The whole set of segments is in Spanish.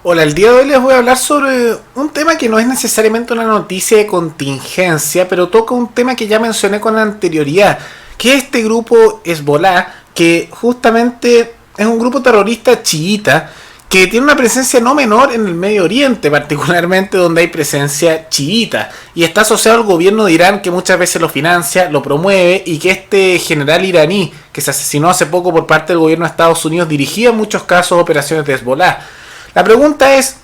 Hola, el día de hoy les voy a hablar sobre un tema que no es necesariamente una noticia de contingencia, pero toca un tema que ya mencioné con anterioridad, que es este grupo Hezbollah, que justamente es un grupo terrorista chiita, que tiene una presencia no menor en el Medio Oriente, particularmente donde hay presencia chiita, y está asociado al gobierno de Irán, que muchas veces lo financia, lo promueve, y que este general iraní, que se asesinó hace poco por parte del gobierno de Estados Unidos, dirigía en muchos casos operaciones de Hezbollah. La pregunta es,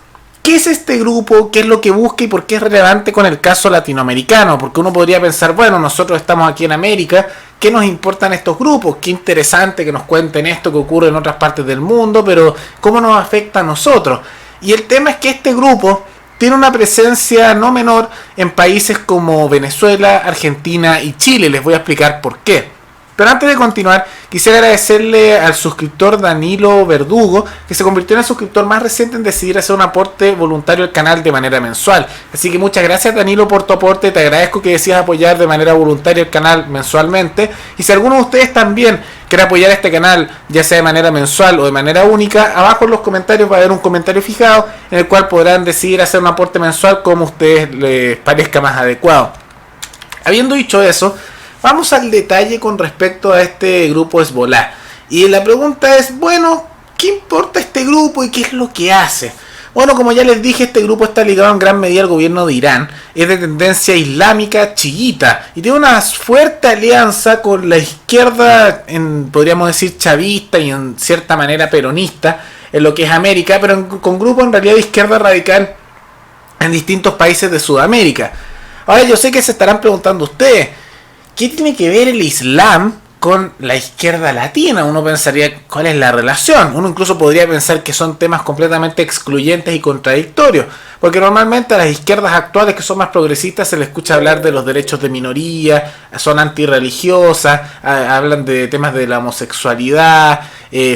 ¿qué es este grupo? ¿Qué es lo que busca y por qué es relevante con el caso latinoamericano? Porque uno podría pensar, bueno, nosotros estamos aquí en América, ¿qué nos importan estos grupos? Qué interesante que nos cuenten esto que ocurre en otras partes del mundo, pero ¿cómo nos afecta a nosotros? Y el tema es que este grupo tiene una presencia no menor en países como Venezuela, Argentina y Chile. Les voy a explicar por qué. Pero antes de continuar, quisiera agradecerle al suscriptor Danilo Verdugo, que se convirtió en el suscriptor más reciente en decidir hacer un aporte voluntario al canal de manera mensual. Así que muchas gracias, Danilo, por tu aporte. Te agradezco que decidas apoyar de manera voluntaria el canal mensualmente. Y si alguno de ustedes también quiere apoyar este canal, ya sea de manera mensual o de manera única, abajo en los comentarios va a haber un comentario fijado en el cual podrán decidir hacer un aporte mensual como a ustedes les parezca más adecuado. Habiendo dicho eso, vamos al detalle con respecto a este grupo Hezbollah. Y la pregunta es, bueno, ¿qué importa este grupo y qué es lo que hace? Bueno, como ya les dije, este grupo está ligado en gran medida al gobierno de Irán. Es de tendencia islámica chiita y tiene una fuerte alianza con la izquierda, podríamos decir chavista y en cierta manera peronista, en lo que es América, pero con grupos en realidad de izquierda radical en distintos países de Sudamérica. Ahora yo sé que se estarán preguntando ustedes, ¿qué tiene que ver el Islam con la izquierda latina? Uno pensaría, ¿cuál es la relación? Uno incluso podría pensar que son temas completamente excluyentes y contradictorios, porque normalmente a las izquierdas actuales, que son más progresistas, se les escucha hablar de los derechos de minoría, son antirreligiosas, hablan de temas de la homosexualidad,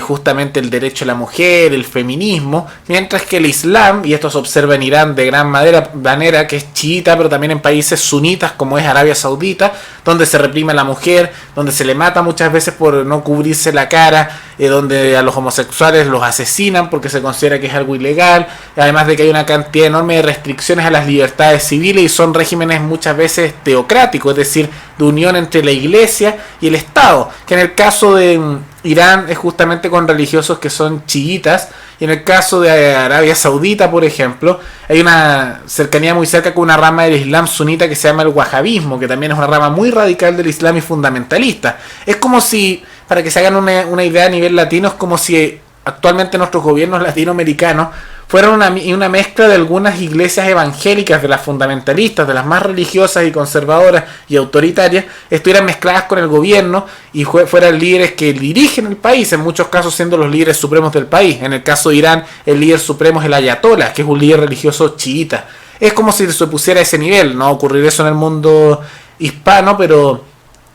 justamente el derecho a la mujer, el feminismo, mientras que el Islam, y esto se observa en Irán de gran manera, que es chiita, pero también en países sunitas como es Arabia Saudita, donde se reprime a la mujer, donde se le mata muchas veces por no cubrirse la cara, donde a los homosexuales los asesinan porque se considera que es algo ilegal, además de que hay una cantidad enorme de restricciones a las libertades civiles y son regímenes muchas veces teocráticos, es decir, de unión entre la iglesia y el Estado, que en el caso de Irán es justamente con religiosos que son chiitas, y en el caso de Arabia Saudita, por ejemplo, hay una cercanía muy cerca con una rama del Islam sunita que se llama el wahabismo, que también es una rama muy radical del Islam y fundamentalista. Es como si, para que se hagan una idea a nivel latino, es como si actualmente nuestros gobiernos latinoamericanos fueron una mezcla de algunas iglesias evangélicas, de las fundamentalistas, de las más religiosas y conservadoras y autoritarias, estuvieran mezcladas con el gobierno y fueran líderes que dirigen el país, en muchos casos siendo los líderes supremos del país. En el caso de Irán, el líder supremo es el ayatollah, que es un líder religioso chiita. Es como si se pusiera a ese nivel. No va a ocurrir eso en el mundo hispano, pero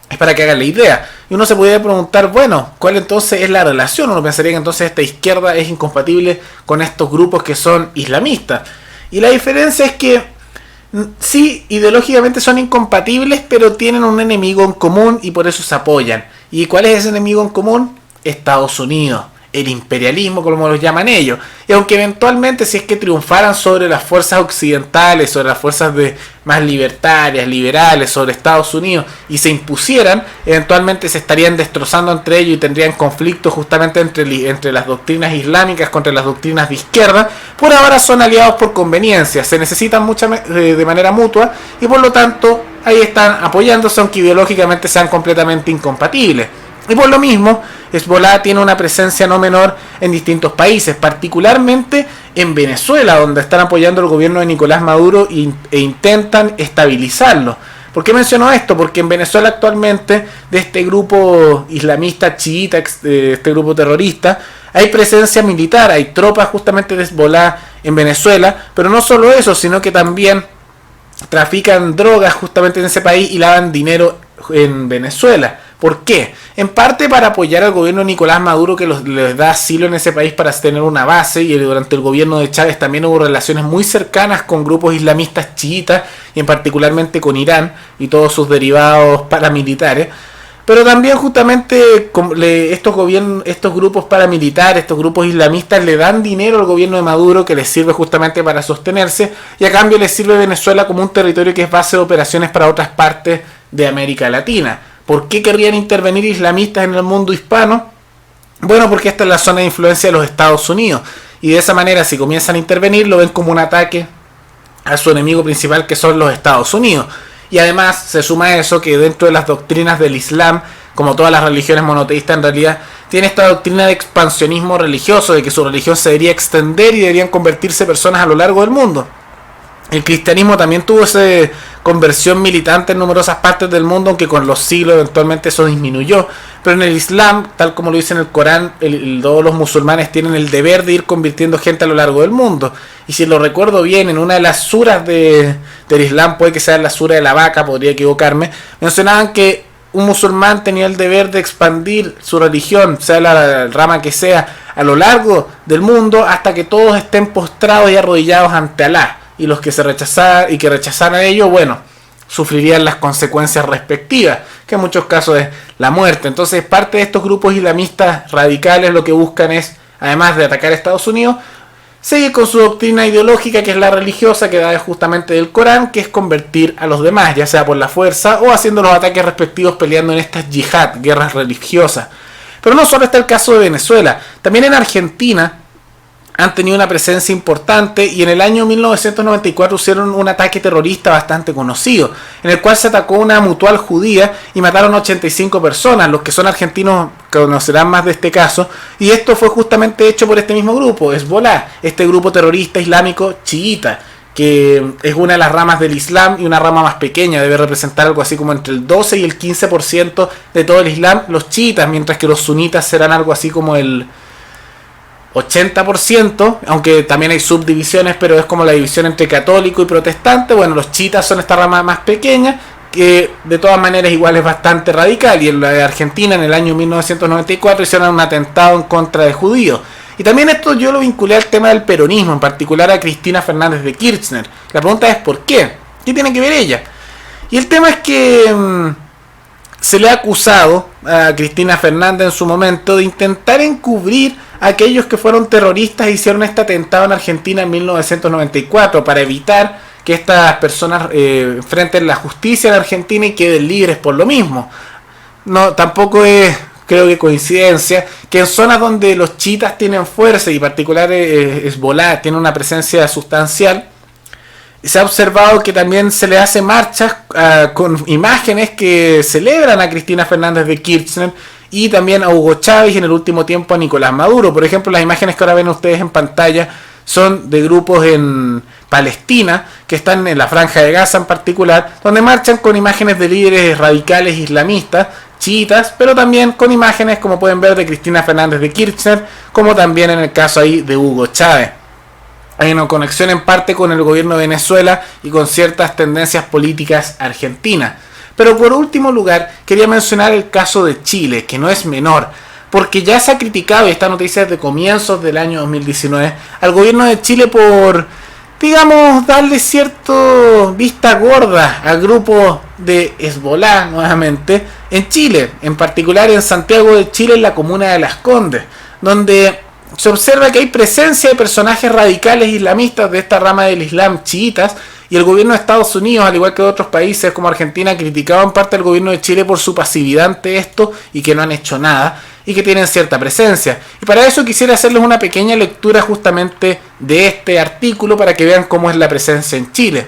es para que hagan la idea. Y uno se podría preguntar, bueno, ¿cuál entonces es la relación? Uno pensaría que entonces esta izquierda es incompatible con estos grupos que son islamistas. Y la diferencia es que sí, ideológicamente son incompatibles, pero tienen un enemigo en común y por eso se apoyan. ¿Y cuál es ese enemigo en común? Estados Unidos. El imperialismo, como lo llaman ellos. Y aunque eventualmente, si es que triunfaran sobre las fuerzas occidentales, sobre las fuerzas más libertarias, liberales, sobre Estados Unidos, y se impusieran, eventualmente se estarían destrozando entre ellos y tendrían conflictos justamente entre las doctrinas islámicas contra las doctrinas de izquierda. Por ahora son aliados por conveniencia, se necesitan de manera mutua, y por lo tanto ahí están apoyándose, aunque ideológicamente sean completamente incompatibles. Y por lo mismo, Hezbollah tiene una presencia no menor en distintos países, particularmente en Venezuela, donde están apoyando el gobierno de Nicolás Maduro e intentan estabilizarlo. ¿Por qué menciono esto? Porque en Venezuela actualmente, de este grupo islamista chiita, este grupo terrorista, hay presencia militar, hay tropas justamente de Hezbollah en Venezuela, pero no solo eso, sino que también trafican drogas justamente en ese país y lavan dinero en Venezuela. ¿Por qué? En parte para apoyar al gobierno de Nicolás Maduro, que les da asilo en ese país para tener una base, y durante el gobierno de Chávez también hubo relaciones muy cercanas con grupos islamistas chiitas, y en particularmente con Irán y todos sus derivados paramilitares. Pero también justamente estos grupos paramilitares, estos grupos islamistas le dan dinero al gobierno de Maduro que les sirve justamente para sostenerse, y a cambio les sirve Venezuela como un territorio que es base de operaciones para otras partes de América Latina. ¿Por qué querrían intervenir islamistas en el mundo hispano? Bueno, porque esta es la zona de influencia de los Estados Unidos, y de esa manera si comienzan a intervenir lo ven como un ataque a su enemigo principal, que son los Estados Unidos. Y además se suma a eso que dentro de las doctrinas del Islam, como todas las religiones monoteístas en realidad, tiene esta doctrina de expansionismo religioso, de que su religión se debería extender y deberían convertirse personas a lo largo del mundo. El cristianismo también tuvo esa conversión militante en numerosas partes del mundo, aunque con los siglos eventualmente eso disminuyó. Pero en el Islam, tal como lo dice en el Corán, todos los musulmanes tienen el deber de ir convirtiendo gente a lo largo del mundo. Y si lo recuerdo bien, en una de las suras del Islam, puede que sea la sura de la vaca, podría equivocarme, mencionaban que un musulmán tenía el deber de expandir su religión, sea la rama que sea, a lo largo del mundo hasta que todos estén postrados y arrodillados ante Alá. Y los que rechazaran a ello, bueno, sufrirían las consecuencias respectivas, que en muchos casos es la muerte. Entonces, parte de estos grupos islamistas radicales lo que buscan es, además de atacar a Estados Unidos, seguir con su doctrina ideológica, que es la religiosa, que da justamente del Corán, que es convertir a los demás, ya sea por la fuerza o haciendo los ataques respectivos, peleando en estas yihad, guerras religiosas. Pero no solo está el caso de Venezuela, también en Argentina han tenido una presencia importante, y en el año 1994 hicieron un ataque terrorista bastante conocido, en el cual se atacó una mutual judía y mataron 85 personas. Los que son argentinos conocerán más de este caso, y esto fue justamente hecho por este mismo grupo, Hezbollah, este grupo terrorista islámico chiita, que es una de las ramas del Islam y una rama más pequeña, debe representar algo así como entre el 12 y el 15% de todo el Islam, los chiitas, mientras que los sunitas serán algo así como el 80%, aunque también hay subdivisiones, pero es como la división entre católico y protestante. Bueno, los chiitas son esta rama más pequeña, que de todas maneras igual es bastante radical, y en la de Argentina en el año 1994 hicieron un atentado en contra de judíos. Y también esto yo lo vinculé al tema del peronismo, en particular a Cristina Fernández de Kirchner. La pregunta es ¿por qué? ¿Qué tiene que ver ella? Y el tema es que se le ha acusado a Cristina Fernández en su momento de intentar encubrir a aquellos que fueron terroristas e hicieron este atentado en Argentina en 1994 para evitar que estas personas enfrenten la justicia en Argentina y queden libres por lo mismo. No, tampoco es, creo que coincidencia, que en zonas donde los chiitas tienen fuerza, y en particular Hezbollah tiene una presencia sustancial, se ha observado que también se le hace marchas con imágenes que celebran a Cristina Fernández de Kirchner y también a Hugo Chávez, y en el último tiempo a Nicolás Maduro. Por ejemplo, las imágenes que ahora ven ustedes en pantalla son de grupos en Palestina, que están en la Franja de Gaza en particular, donde marchan con imágenes de líderes radicales islamistas, chiitas, pero también con imágenes, como pueden ver, de Cristina Fernández de Kirchner, como también en el caso ahí de Hugo Chávez. Hay una conexión en parte con el gobierno de Venezuela y con ciertas tendencias políticas argentinas. Pero por último lugar, quería mencionar el caso de Chile, que no es menor, porque ya se ha criticado, y esta noticia es de comienzos del año 2019, al gobierno de Chile por, digamos, darle cierto vista gorda al grupo de Hezbollah nuevamente en Chile, en particular en Santiago de Chile, en la comuna de Las Condes, donde se observa que hay presencia de personajes radicales islamistas de esta rama del Islam chiitas, y el gobierno de Estados Unidos, al igual que de otros países como Argentina, criticaban en parte al gobierno de Chile por su pasividad ante esto y que no han hecho nada y que tienen cierta presencia. Y para eso quisiera hacerles una pequeña lectura justamente de este artículo para que vean cómo es la presencia en Chile.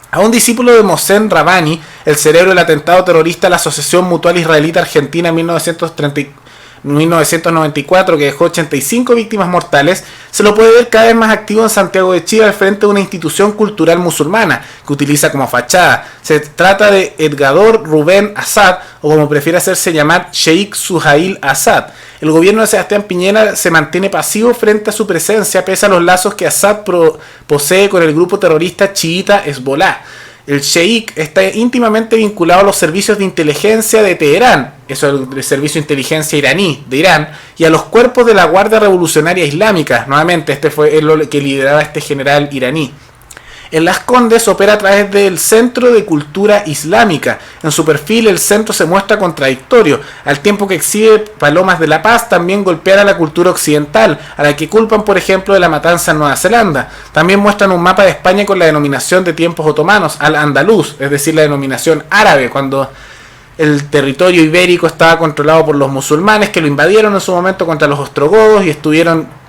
A un discípulo de Mohsen Rabbani, el cerebro del atentado terrorista a la Asociación Mutual Israelita Argentina en 1994, que dejó 85 víctimas mortales, se lo puede ver cada vez más activo en Santiago de Chile al frente de una institución cultural musulmana que utiliza como fachada. Se trata de Edgador Rubén Assad, o como prefiere hacerse llamar, Sheikh Suhail Assad. El gobierno de Sebastián Piñera se mantiene pasivo frente a su presencia, pese a los lazos que Assad posee con el grupo terrorista chiita Hezbollah. El Sheikh está íntimamente vinculado a los servicios de inteligencia de Teherán, eso es el servicio de inteligencia iraní de Irán, y a los cuerpos de la Guardia Revolucionaria Islámica. Nuevamente, este fue lo que lideraba este general iraní. En Las Condes opera a través del Centro de Cultura Islámica. En su perfil el centro se muestra contradictorio, al tiempo que exhibe Palomas de la Paz también golpear a la cultura occidental, a la que culpan por ejemplo de la matanza en Nueva Zelanda. También muestran un mapa de España con la denominación de tiempos otomanos, al-Andaluz, es decir, la denominación árabe, cuando el territorio ibérico estaba controlado por los musulmanes que lo invadieron en su momento contra los ostrogodos y estuvieron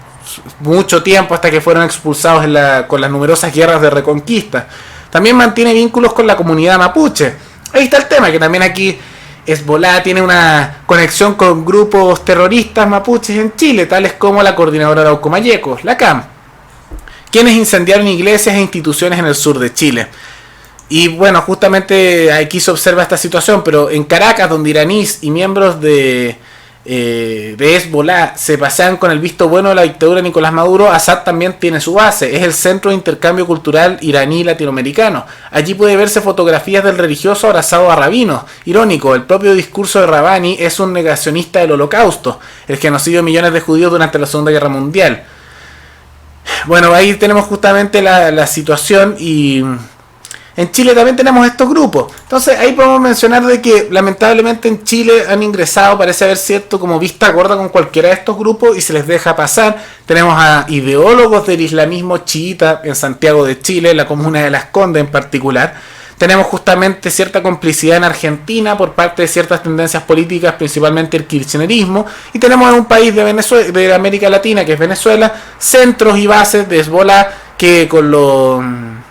mucho tiempo hasta que fueron expulsados con las numerosas guerras de reconquista. También mantiene vínculos con la comunidad mapuche. Ahí está el tema, que también aquí Hezbolá tiene una conexión con grupos terroristas mapuches en Chile, tales como la Coordinadora de Arauco Mayeco, la CAM, quienes incendiaron iglesias e instituciones en el sur de Chile. Y bueno, justamente aquí se observa esta situación, pero en Caracas, donde iraníes y miembros de Hezbolá se pasean con el visto bueno de la dictadura de Nicolás Maduro, Assad también tiene su base. Es el Centro de Intercambio Cultural Iraní Latinoamericano. Allí puede verse fotografías del religioso abrazado a rabinos. Irónico, el propio discurso de Rabani es un negacionista del Holocausto, el genocidio de millones de judíos durante la Segunda Guerra Mundial. Bueno, ahí tenemos justamente la situación, y en Chile también tenemos estos grupos. Entonces ahí podemos mencionar de que lamentablemente en Chile han ingresado, parece haber cierto como vista gorda con cualquiera de estos grupos y se les deja pasar. Tenemos a ideólogos del islamismo chiita en Santiago de Chile, en la comuna de Las Condes en particular. Tenemos justamente cierta complicidad en Argentina por parte de ciertas tendencias políticas, principalmente el kirchnerismo. Y tenemos en un país de Venezuela, de América Latina, que es Venezuela, centros y bases de Hezbolá que con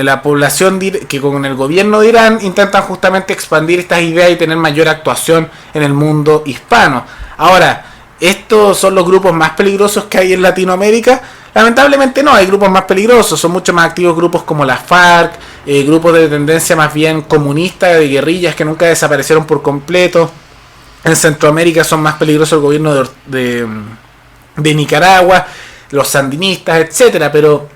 la población, que con el gobierno de Irán intentan justamente expandir estas ideas y tener mayor actuación en el mundo hispano. Ahora, ¿estos son los grupos más peligrosos que hay en Latinoamérica? Lamentablemente no, hay grupos más peligrosos, son mucho más activos grupos como la FARC, grupos de tendencia más bien comunista, de guerrillas que nunca desaparecieron por completo. En Centroamérica son más peligrosos el gobierno de Nicaragua, los sandinistas, etcétera, pero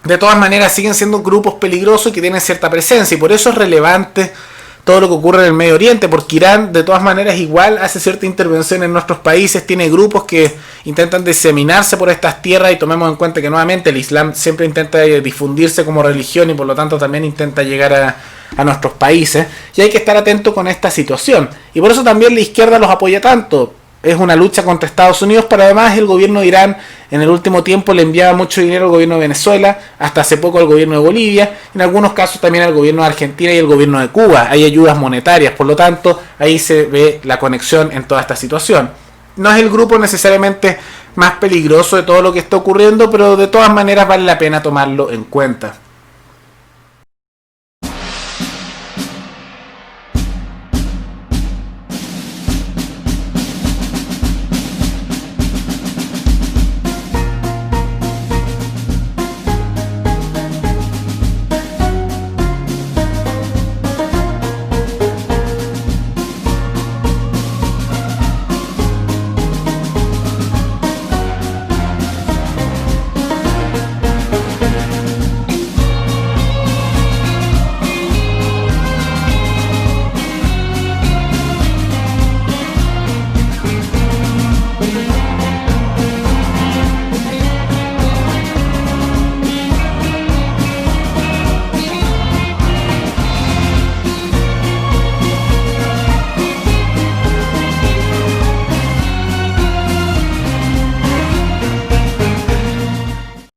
de todas maneras siguen siendo grupos peligrosos y que tienen cierta presencia, y por eso es relevante todo lo que ocurre en el Medio Oriente, porque Irán de todas maneras igual hace cierta intervención en nuestros países, tiene grupos que intentan diseminarse por estas tierras, y tomemos en cuenta que nuevamente el Islam siempre intenta difundirse como religión y por lo tanto también intenta llegar a nuestros países, y hay que estar atento con esta situación, y por eso también la izquierda los apoya tanto. Es una lucha contra Estados Unidos, pero además el gobierno de Irán en el último tiempo le enviaba mucho dinero al gobierno de Venezuela, hasta hace poco al gobierno de Bolivia, en algunos casos también al gobierno de Argentina y el gobierno de Cuba. Hay ayudas monetarias, por lo tanto ahí se ve la conexión en toda esta situación. No es el grupo necesariamente más peligroso de todo lo que está ocurriendo, pero de todas maneras vale la pena tomarlo en cuenta.